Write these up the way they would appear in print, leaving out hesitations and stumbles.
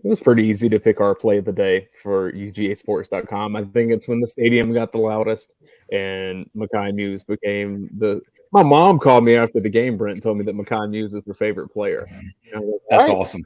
It was pretty easy to pick our play of the day for UGAsports.com. I think it's when the stadium got the loudest and Makai Muse became the. My mom called me after the game, Brent, and told me that Makai Muse is her favorite player. And I was like, all That's right, awesome.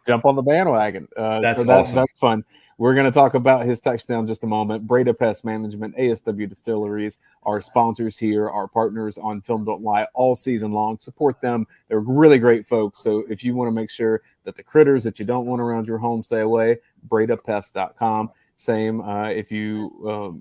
jump on the bandwagon. That's So awesome. that's fun. We're going to talk about his touchdown in just a moment. Breda Pest Management, ASW Distilleries, our sponsors here, our partners on Film Don't Lie all season long. Support them. They're really great folks. So if you want to make sure that the critters that you don't want around your home stay away, BredaPest.com. Same if you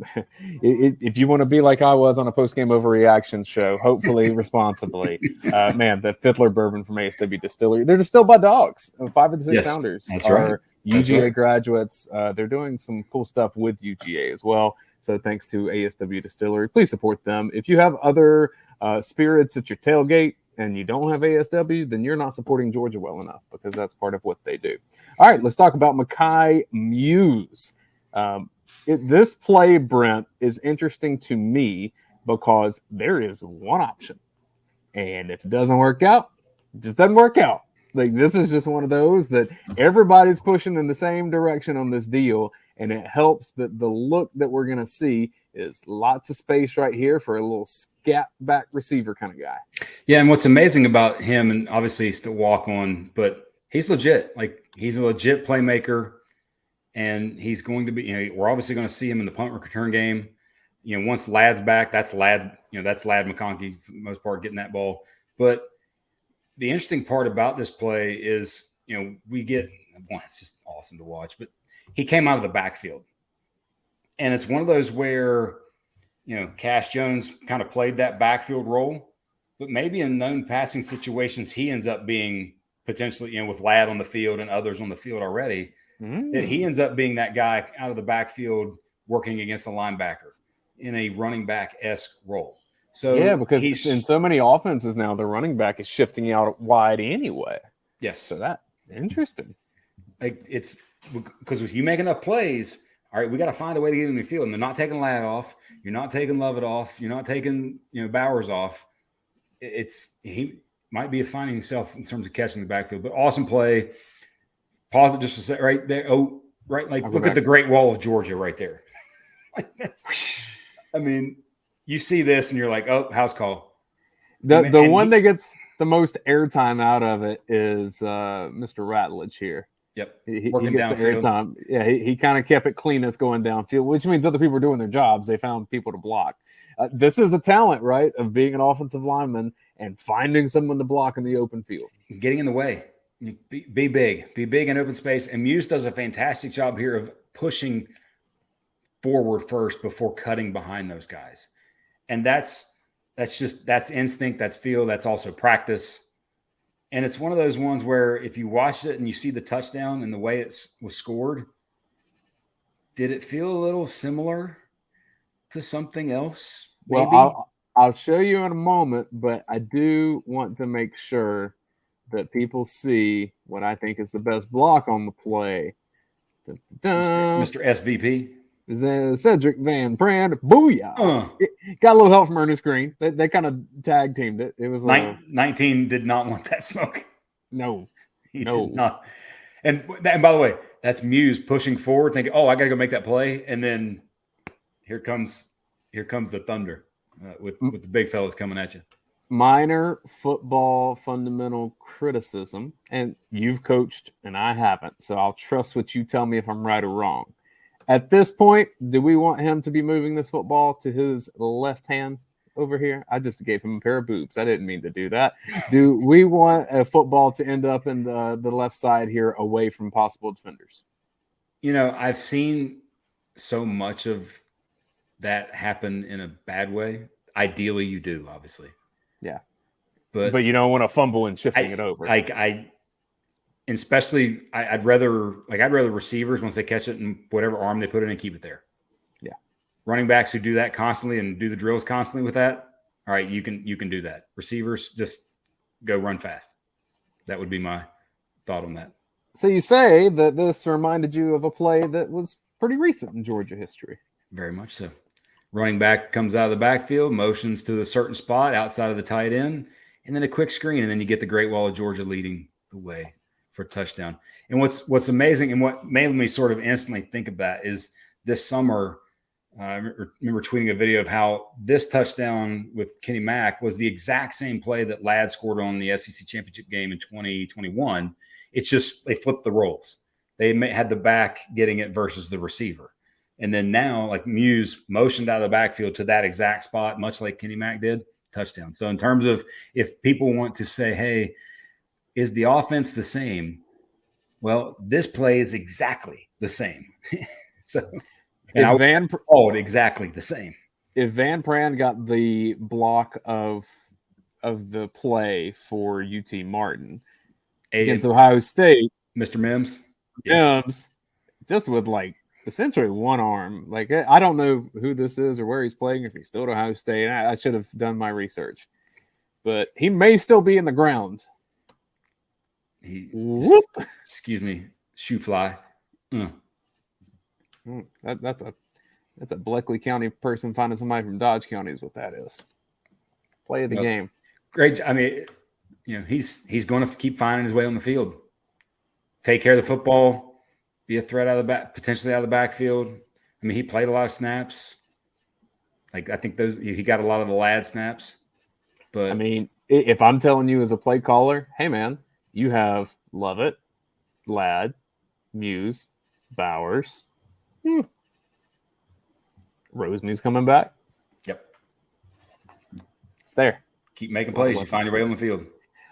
if you want to be like I was on a post game overreaction show, hopefully responsibly. Man, the Fiddler bourbon from ASW Distillery, they're distilled by dogs. 5 of the 6 founders are UGA graduates. They're doing some cool stuff with UGA as well. So thanks to ASW Distillery. Please support them. If you have other spirits at your tailgate and you don't have ASW, then you're not supporting Georgia well enough, because that's part of what they do. All right, let's talk about Makai Muse. This play, Brent, is interesting to me because there is one option. And if it doesn't work out, it just doesn't work out. Like, this is just one of those that everybody's pushing in the same direction on this deal. And it helps that the look that we're going to see is lots of space right here for a little scat back receiver kind of guy. Yeah. And what's amazing about him, and obviously he's to walk on, but he's legit. Like, he's a legit playmaker. And he's going to be, we're obviously going to see him in the punt return game. Once Ladd's back, that's Ladd McConkey for the most part getting that ball. But the interesting part about this play is, it's just awesome to watch, but he came out of the backfield. And it's one of those where, Cash Jones kind of played that backfield role, but maybe in known passing situations, he ends up being potentially, with Ladd on the field and others on the field already, that he ends up being that guy out of the backfield working against a linebacker in a running back-esque role. So yeah, because he's in so many offenses now, the running back is shifting out wide anyway. Yes. So that's interesting. Like, it's because if you make enough plays, all right, we got to find a way to get him in the field. And they're not taking Ladd off. You're not taking Lovett off. You're not taking, Bowers off. He might be finding himself in terms of catching the backfield, but awesome play. Pause it just a sec right there. Oh, right. Like, look at the Great Wall of Georgia right there. You see this and you're like, oh, house call. The one that gets the most airtime out of it is Mr. Ratledge here. Yep. He gets the airtime. Yeah, he kind of kept it cleanest going downfield, which means other people are doing their jobs. They found people to block. This is a talent, right, of being an offensive lineman and finding someone to block in the open field. Getting in the way. Be big in open space. And Muse does a fantastic job here of pushing forward first before cutting behind those guys. And that's instinct, that's feel, that's also practice. And it's one of those ones where if you watch it and you see the touchdown and the way it was scored, did it feel a little similar to something else? Maybe? Well, I'll show you in a moment, but I do want to make sure that people see what I think is the best block on the play. Mr. SVP. Cedric Van Brand. Booyah. Got a little help from Ernest Green. They kind of tag teamed it. It was 19 did not want that smoke. No. He did not. And by the way, that's Muse pushing forward, thinking, oh, I got to go make that play. And then here comes the thunder with the big fellas coming at you. Minor football fundamental criticism, and you've coached and I haven't, so I'll trust what you tell me if I'm right or wrong. At this point, do we want him to be moving this football to his left hand over here? I just gave him a pair of boobs. I didn't mean to do that. Do we want a football to end up in the left side here away from possible defenders? I've seen so much of that happen in a bad way. Ideally, you do, obviously. Yeah. But you don't want to fumble and shifting it over. Especially I'd rather receivers, once they catch it in whatever arm they put it in, keep it there. Yeah. Running backs who do that constantly and do the drills constantly with that. All right. You can do that. Receivers, just go run fast. That would be my thought on that. So you say that this reminded you of a play that was pretty recent in Georgia history. Very much so. Running back comes out of the backfield, motions to a certain spot outside of the tight end, and then a quick screen, and then you get the Great Wall of Georgia leading the way. for a touchdown. And what's amazing and what made me sort of instantly think of that is this summer, I remember tweeting a video of how this touchdown with Kenny Mack was the exact same play that Ladd scored on the SEC championship game in 2021. It's just they flipped the roles. They had the back getting it versus the receiver. And then now, like Muse motioned out of the backfield to that exact spot, much like Kenny Mack did, touchdown. So in terms of if people want to say, hey, is the offense the same? Well, this play is exactly the same. So and exactly the same. If Van Pran got the block of the play for UT Martin against Ohio State, Mr. Mims, just with like essentially one arm. Like I don't know who this is or where he's playing. If he's still at Ohio State, I should have done my research, but he may still be in the ground. Excuse me, shoe fly. That's a Bleckley County person finding somebody from Dodge County is what that is. Play of the game. Great. I mean, he's going to keep finding his way on the field. Take care of the football, be a threat out of the back, potentially out of the backfield. I mean, he played a lot of snaps. Like I think he got a lot of the Ladd snaps. But I mean, if I'm telling you as a play caller, hey man, you have Lovett, Ladd, Muse, Bowers. Roseme's coming back. Yep. It's there. Keep making plays. You find your way on the field.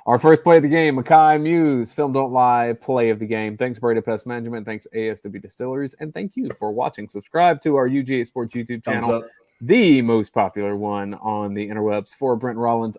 Our first play of the game, Makai Muse, Film Don't Lie, play of the game. Thanks, Breda Pest Management. Thanks, ASW Distilleries. And thank you for watching. Subscribe to our UGA Sports YouTube channel, the most popular one on the interwebs. For Brent Rollins,